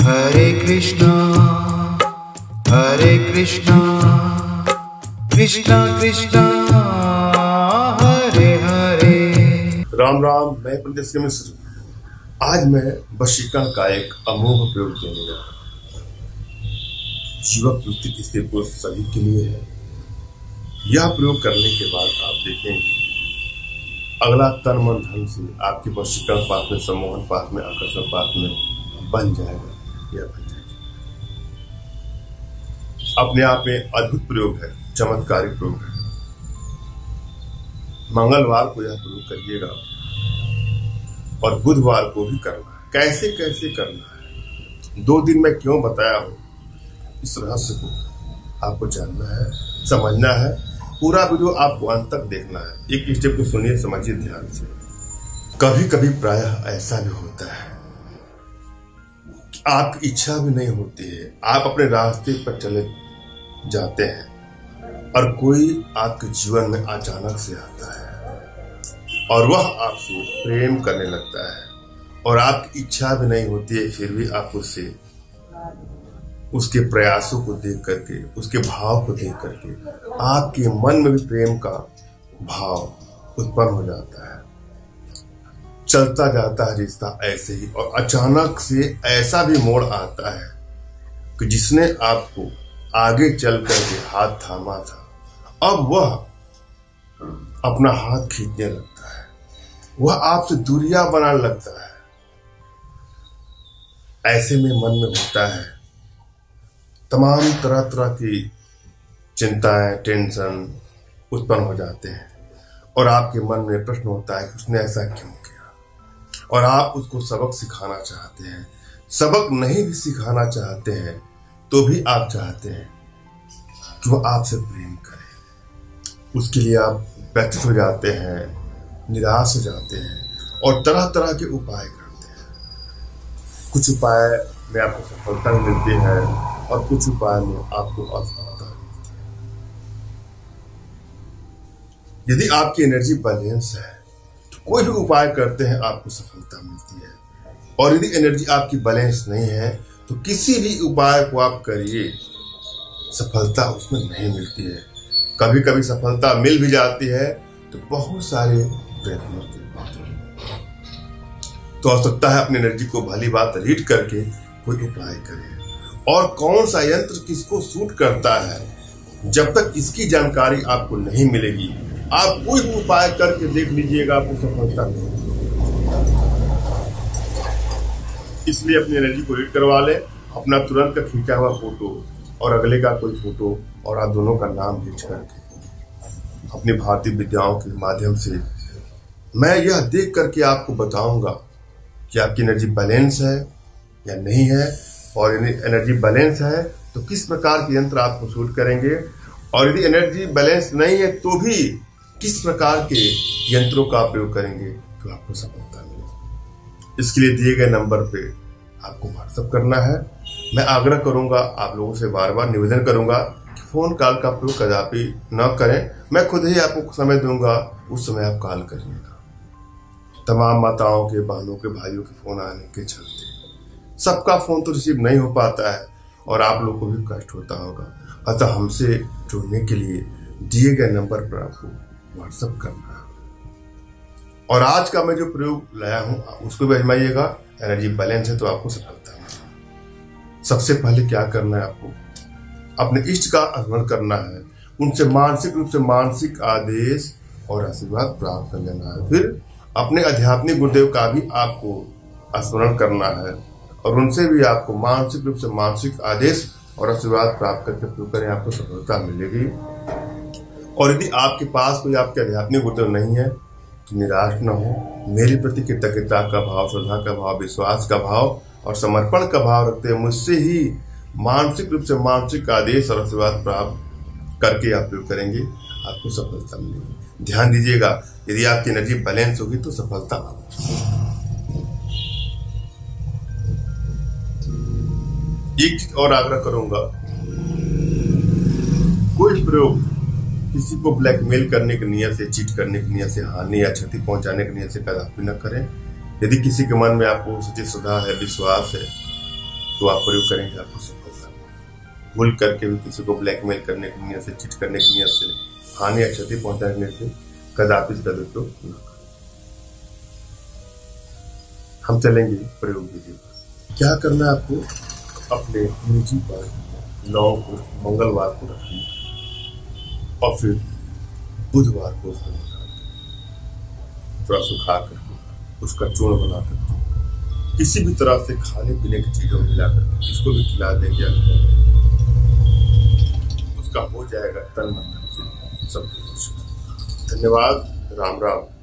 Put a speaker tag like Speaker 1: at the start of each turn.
Speaker 1: हरे कृष्णा कृष्णा कृष्णा हरे हरे।
Speaker 2: राम राम। मैं पंडित सिंह मिश्र। आज मैं वशीकरण का एक अमोघ प्रयोग देने जा रहा हूं। युवक युवती स्त्री पुरुष सभी के लिए है। यह प्रयोग करने के बाद आप देखेंगे अगला तन मन धन से आपके वशीकरण पास में, सम्मोहन पास में, आकर्षण पास में बन जाएगा। यह बन जाएगा। अपने आप में अद्भुत प्रयोग है, चमत्कारिक प्रयोग है। मंगलवार को यह प्रयोग करिएगा और बुधवार को भी करना है। कैसे कैसे करना है 2 दिन में क्यों बताया हूं, इस रहस्य को आपको जानना है, समझना है। पूरा वीडियो आपको अंत तक देखना है। एक स्टेप को सुनिए, समझिए ध्यान से। कभी कभी प्रायः ऐसा भी होता है कि आपकी इच्छा भी नहीं होती है, आप अपने रास्ते पर चले जाते हैं और कोई आपके जीवन में अचानक से आता है और वह आपसे प्रेम करने लगता है और आपकी इच्छा भी नहीं होती है, फिर भी आप उससे, उसके प्रयासों को देख करके, उसके भाव को देख करके आपके मन में भी प्रेम का भाव उत्पन्न हो जाता है। चलता जाता है रिश्ता ऐसे ही और अचानक से ऐसा भी मोड़ आता है कि जिसने आपको आगे चल करके हाथ थामा था, अब वह अपना हाथ खींचने लगता है, वह आपसे दूरियां बनाने लगता है। ऐसे में मन में होता है तमाम तरह तरह की चिंताएं, टेंशन उत्पन्न हो जाते हैं और आपके मन में प्रश्न होता है कि उसने ऐसा क्यों किया, और आप उसको सबक सिखाना चाहते हैं। सबक नहीं भी सिखाना चाहते हैं तो भी आप चाहते हैं कि वह आपसे प्रेम करे। उसके लिए आप व्यथित हो जाते हैं, निराश हो जाते हैं और तरह तरह के उपाय करते हैं। कुछ उपाय में आपको सफलता मिलती है और कुछ उपाय में आपको असफलता मिलती है। यदि आपकी एनर्जी बैलेंस है तो कोई भी उपाय करते हैं आपको सफलता मिलती है, और यदि एनर्जी आपकी बैलेंस नहीं है तो किसी भी उपाय को आप करिए, सफलता उसमें नहीं मिलती है। कभी कभी सफलता मिल भी जाती है तो बहुत सारे प्रयत्नों के बाद। तो आवश्यकता है अपनी एनर्जी को भली बात रीड करके कोई उपाय करें। और कौन सा यंत्र किसको सूट करता है, जब तक इसकी जानकारी आपको नहीं मिलेगी, आप कोई भी उपाय करके देख लीजिएगा, आपको सफलता नहीं। इसलिए अपनी एनर्जी को रीड करवा लें, अपना तुरंत का खींचा हुआ फोटो और अगले का कोई फोटो और आप दोनों का नाम खींच करके अपनी भारतीय विद्याओं के माध्यम से मैं यह देख करके आपको बताऊंगा कि आपकी एनर्जी बैलेंस है या नहीं है, और यदि एनर्जी बैलेंस है तो किस प्रकार के यंत्र आपको सूट करेंगे, और यदि एनर्जी बैलेंस नहीं है तो भी किस प्रकार के यंत्रों का प्रयोग करेंगे तो आपको सफलता मिलेगी। इसके लिए दिए गए नंबर पे आपको व्हाट्सएप करना है। मैं आग्रह करूंगा, आप लोगों से बार बार निवेदन करूंगा कि फोन कॉल का प्रयोग कदापि न करें। मैं खुद ही आपको समय दूंगा, उस समय आप कॉल करिएगा। तमाम माताओं के, बहनों के, भाइयों के फोन आने के चलते सबका फोन तो रिसीव नहीं हो पाता है और आप लोग को भी कष्ट होता होगा। अतः हमसे जुड़ने के लिए दिए गए नंबर पर आपको व्हाट्सएप करना है। और आज का मैं जो प्रयोग लाया हूं उसको भी आजमाइएगा। एनर्जी बैलेंस है तो आपको सफलता मिलेगी। सबसे पहले क्या करना है, आपको अपने इष्ट का स्मरण करना है, उनसे मानसिक रूप से मानसिक आदेश और आशीर्वाद प्राप्त कर लेना है। फिर अपने आध्यात्मिक गुरुदेव का भी आपको स्मरण करना है और उनसे भी आपको मानसिक रूप से मानसिक आदेश और आशीर्वाद प्राप्त करके प्रयोग करें, आपको सफलता मिलेगी। और यदि आपके पास कोई आपके आध्यात्मिक गुरुदेव नहीं है तो निराश न हो। मेरे प्रति कृतज्ञता का भाव, श्रद्धा का भाव, विश्वास का भाव और समर्पण का भाव रखते हैं मुझसे ही मानसिक रूप से मानसिक आदेश और आशीर्वाद प्राप्त करके आप प्रयोग करेंगे, आपको सफलता मिलेगी। ध्यान दीजिएगा, यदि आपकी एनर्जी बैलेंस होगी तो सफलता होगी। एक चीज और आग्रह करूंगा, कोई प्रयोग किसी को ब्लैकमेल करने की नियत से, चीट करने की नियत से, हानि या क्षति पहुंचाने की नियत से कदापि न करें। यदि किसी के मन में आपको सच्ची श्रद्धा है, विश्वास है तो आप प्रयोग करेंगे, आपको सफलता। भूल करके भी किसी को ब्लैकमेल करने की नीयत से, चीट करने की नीयत से, हानि या क्षति पहुंचाने से कदापि इसका दुरुपयोग न करें। हम चलेंगे प्रयोग विधि पर। क्या करना है आपको, अपने निजी पर 9 को मंगलवार को रखिए और फिर बुधवार को उसमें थोड़ा सुखा करके उसका चूर्ण बना करके किसी भी तरह से खाने पीने की चीजों में मिला करके इसको भी खिला देंगे, उसका हो जाएगा तन मन से सब कुछ। धन्यवाद। राम राम।